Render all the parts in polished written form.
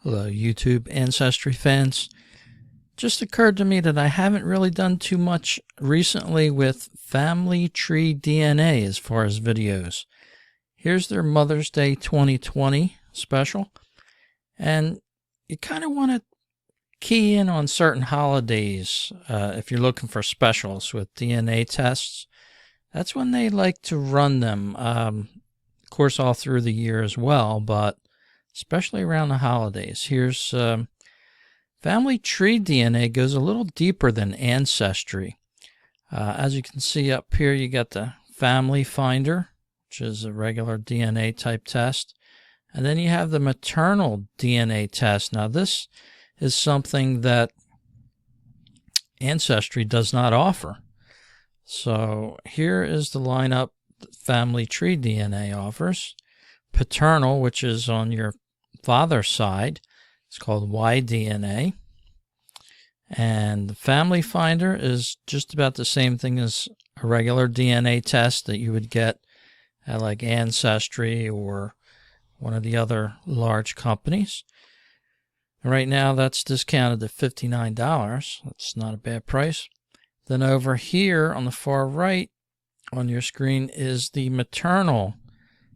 Hello, YouTube Ancestry fans. Just occurred to me that I haven't really done too much recently with FamilyTreeDNA as far as videos. Here's their Mother's Day 2020 special. And you kind of want to key in on certain holidays if you're looking for specials with DNA tests. That's when they like to run them. Of course, all through the year as well, but especially around the holidays. Here's FamilyTreeDNA goes a little deeper than Ancestry. As you can see up here, you got the Family Finder, which is a regular DNA type test. And then you have the maternal DNA test. Now, this is something that Ancestry does not offer. So here is the lineup that FamilyTreeDNA offers. Paternal, which is on your father's side, it's called YDNA. And the Family Finder is just about the same thing as a regular DNA test that you would get at like Ancestry or one of the other large companies. Right now that's discounted to $59. That's not a bad price. Then over here on the far right on your screen is the maternal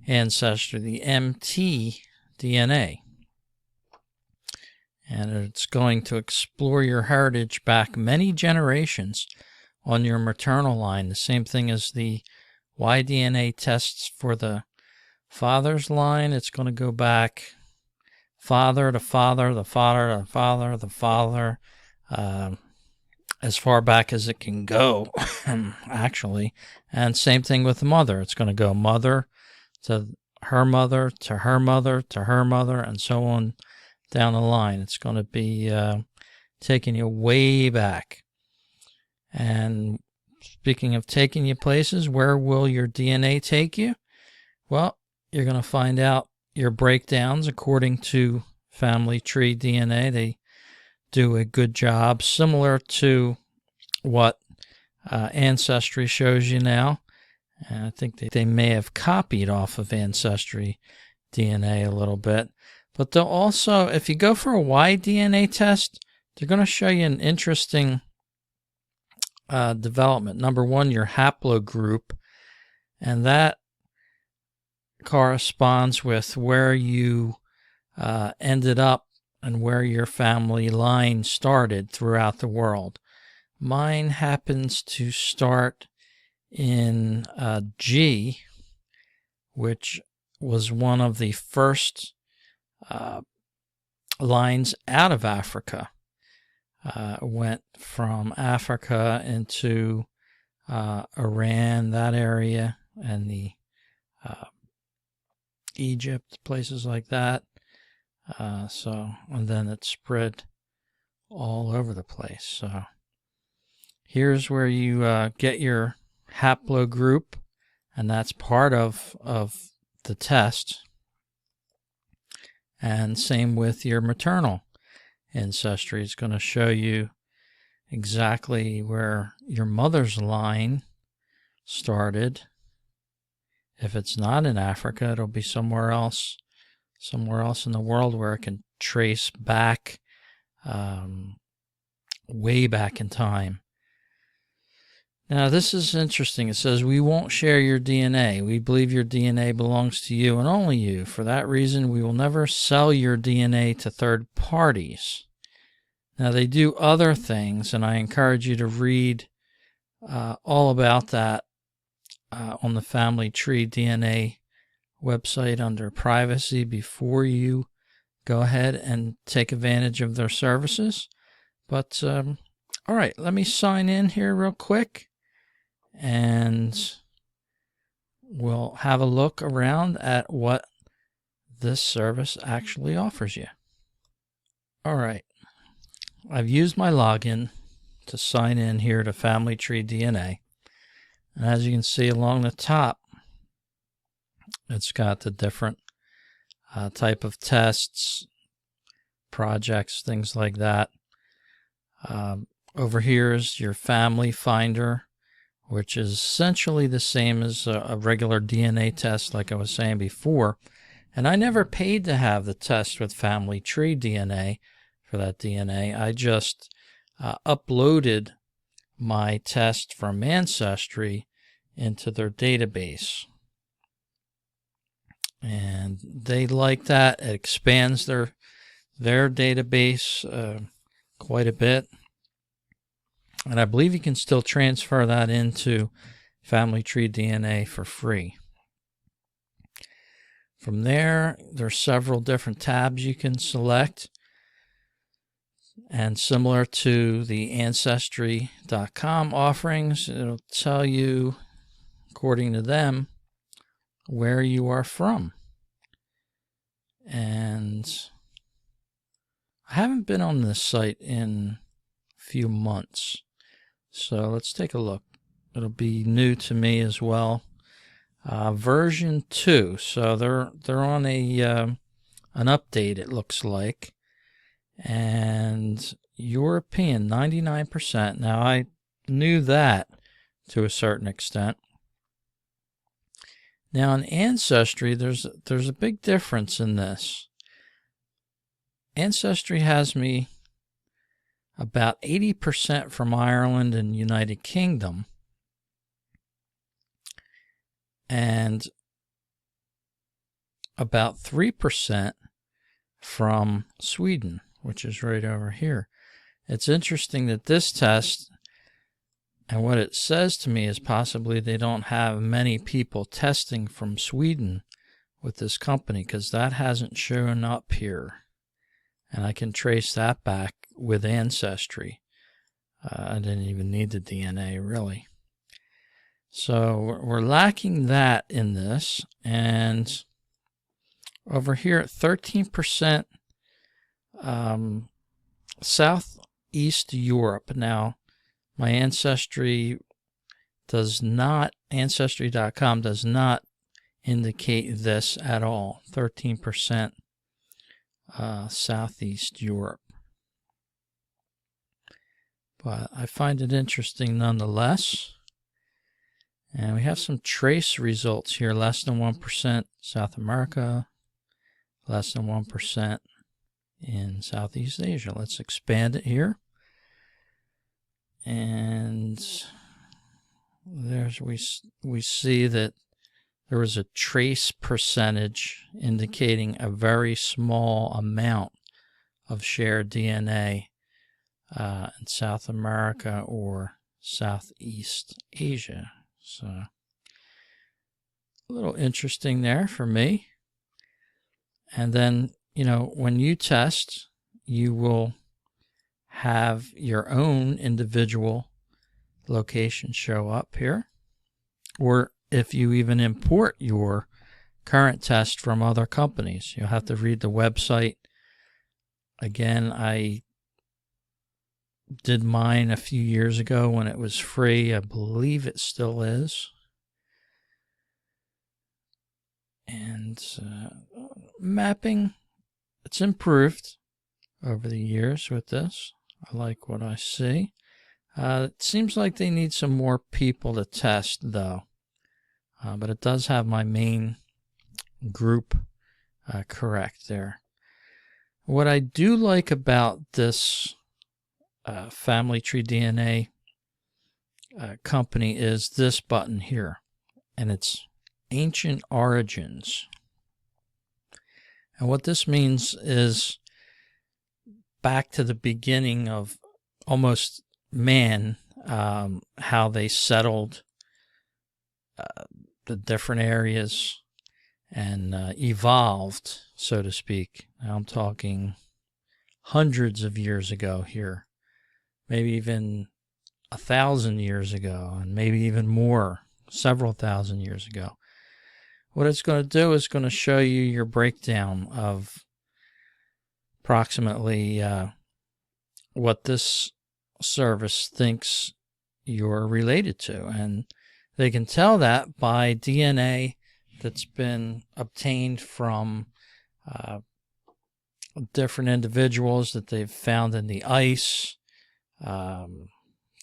Ancestry, the MTDNA. And it's going to explore your heritage back many generations on your maternal line. The same thing as the YDNA tests for the father's line. It's going to go back father to father, the father to father, the father, as far back as it can go, actually. And same thing with the mother. It's going to go mother to her mother, to her mother, to her mother, and so on down the line. It's going to be taking you way back. And speaking of taking you places, where will your DNA take you? Well, you're going to find out your breakdowns according to FamilyTreeDNA. They do a good job, similar to what Ancestry shows you now. And I think they may have copied off of DNA a little bit. But they'll also, if you go for a YDNA test, they're going to show you an interesting development. Number one, your haplogroup, and that corresponds with where you ended up and where your family line started throughout the world. Mine happens to start in G, which was one of the first lines out of Africa. Went from Africa into Iran, that area, and the Egypt, places like that. And then it spread all over the place. So here's where you get your haplogroup, and that's part of the test. And same with your maternal ancestry. It's going to show you exactly where your mother's line started. If it's not in Africa, it'll be somewhere else in the world where it can trace back, way back in time. Now, this is interesting. It says, we won't share your DNA. We believe your DNA belongs to you and only you. For that reason, we will never sell your DNA to third parties. Now, they do other things, and I encourage you to read all about that on the FamilyTreeDNA website under privacy before you go ahead and take advantage of their services. But, all right, let me sign in here real quick, and we'll have a look around at what this service actually offers you. All right, I've used my login to sign in here to FamilyTreeDNA. And as you can see along the top, it's got the different type of tests, projects, things like that. Over here is your Family Finder, which is essentially the same as a regular DNA test, like I was saying before. And I never paid to have the test with FamilyTreeDNA for that DNA. I just uploaded my test from Ancestry into their database. And they like that. It expands their database quite a bit. And I believe you can still transfer that into FamilyTreeDNA for free. From there, there's several different tabs you can select. And similar to the Ancestry.com offerings, it'll tell you, according to them, where you are from. And I haven't been on this site in a few months. So let's take a look. It'll be new to me as well. Version 2. So they're on an update, it looks like. And European, 99%. Now, I knew that to a certain extent. Now, in Ancestry, there's a big difference in this. Ancestry has me about 80% from Ireland and United Kingdom, and about 3% from Sweden, which is right over here. It's interesting that this test, and what it says to me is possibly they don't have many people testing from Sweden with this company, because that hasn't shown up here. And I can trace that back with Ancestry. I didn't even need the DNA, really. So we're lacking that in this. And over here, 13% Southeast Europe. Now, my Ancestry does not, Ancestry.com does not indicate this at all. 13% Southeast Europe. But I find it interesting nonetheless. And we have some trace results here. Less than 1% South America. Less than 1% in Southeast Asia. Let's expand it here. And there's we see that there was a trace percentage indicating a very small amount of shared DNA in South America or Southeast Asia. So a little interesting there for me. And then, you know, when you test, you will have your own individual location show up here. Or if you even import your current test from other companies, you'll have to read the website. Again, I did mine a few years ago when it was free. I believe it still is. And mapping, it's improved over the years with this. I like what I see. It seems like they need some more people to test, though. But it does have my main group correct there. What I do like about this FamilyTreeDNA company is this button here, and it's Ancient Origins. And what this means is back to the beginning of almost man, how they settled the different areas and evolved, so to speak. Now I'm talking hundreds of years ago here, maybe even 1,000 years ago, and maybe even more, several thousand years ago. What it's going to do is going to show you your breakdown of approximately what this service thinks you're related to. And they can tell that by DNA that's been obtained from different individuals that they've found in the ice,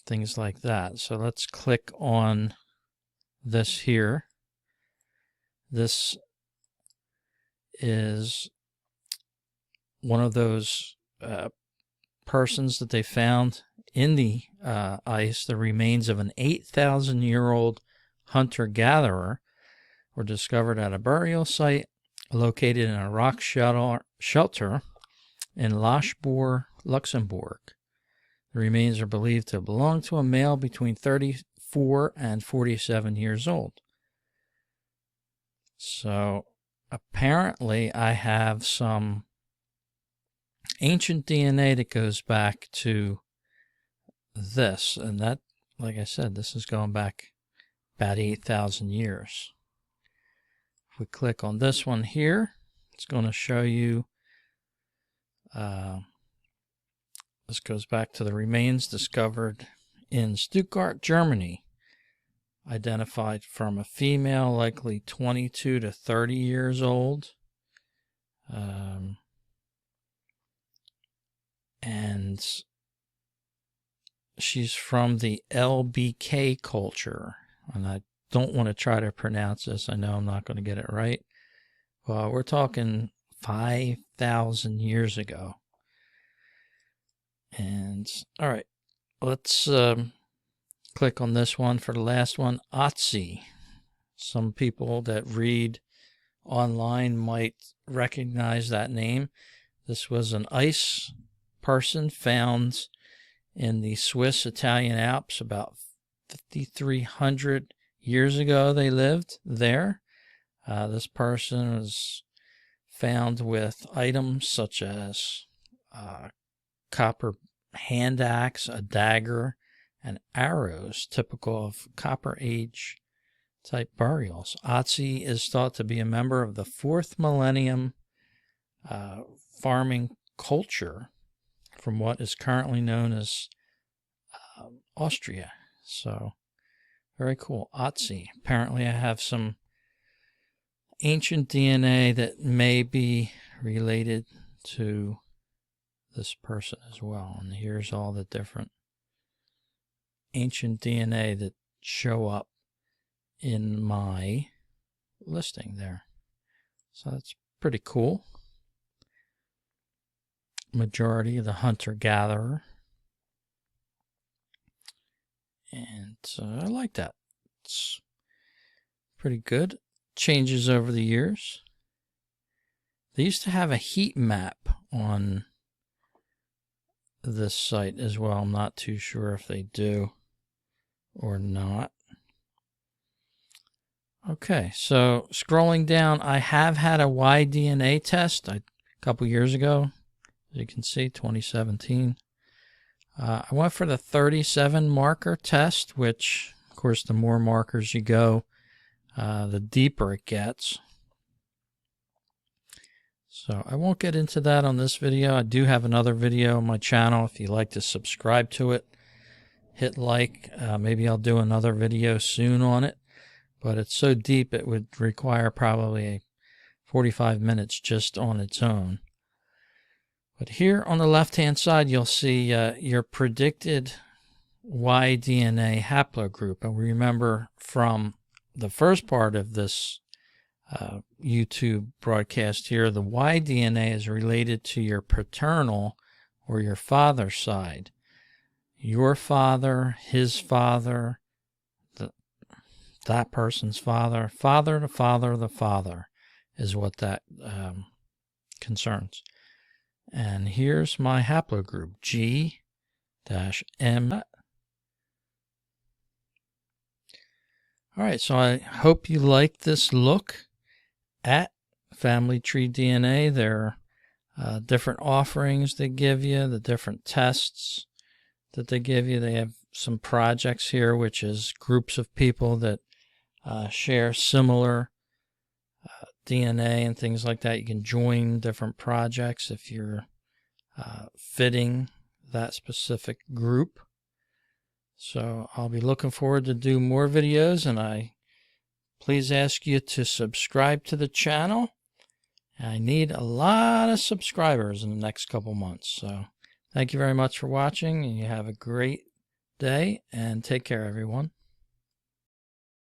things like that. So let's click on this here. This is one of those persons that they found in the ice. The remains of an 8,000-year-old hunter-gatherer were discovered at a burial site located in a rock shelter in Lashbour, Luxembourg. The remains are believed to belong to a male between 34 and 47 years old. So apparently I have some ancient DNA that goes back to this, and that, like I said, this is going back about 8,000 years. If we click on this one here, it's going to show you this goes back to the remains discovered in Stuttgart, Germany, identified from a female, likely 22 to 30 years old. And she's from the LBK culture. And I don't want to try to pronounce this. I know I'm not going to get it right. Well, we're talking 5,000 years ago. And, all right, let's click on this one for the last one, Otzi. Some people that read online might recognize that name. This was an ice person found in the Swiss Italian Alps about 5,300 years ago. They lived there. This person was found with items such as copper hand axe, a dagger, and arrows, typical of Copper Age type burials. Otzi is thought to be a member of the 4th millennium farming culture from what is currently known as Austria. So, very cool. Otzi. Apparently I have some ancient DNA that may be related to this person as well. And here's all the different ancient DNA that show up in my listing there. So that's pretty cool. Majority of the hunter-gatherer. And I like that. It's pretty good. Changes over the years. They used to have a heat map on this site as well. I'm not too sure if they do or not. Okay, so scrolling down, I have had a YDNA test a couple years ago. As you can see, 2017. I went for the 37 marker test, which, of course, the more markers you go, the deeper it gets. So I won't get into that on this video. I do have another video on my channel. If you'd like to subscribe to it, hit like. Maybe I'll do another video soon on it. But it's so deep it would require probably 45 minutes just on its own. But here on the left-hand side, you'll see your predicted YDNA haplogroup. And remember from the first part of this YouTube broadcast here, the YDNA is related to your paternal or your father's side. Your father, his father, that person's father, father to father to father is what that concerns. And here's my haplogroup, G-M. All right, so I hope you like this look at FamilyTreeDNA. There are different offerings they give you, the different tests that they give you. They have some projects here, which is groups of people that share similar DNA and things like that. You can join different projects if you're fitting that specific group. So I'll be looking forward to do more videos, and I please ask you to subscribe to the channel. I need a lot of subscribers in the next couple months. So thank you very much for watching, and you have a great day, and take care, everyone.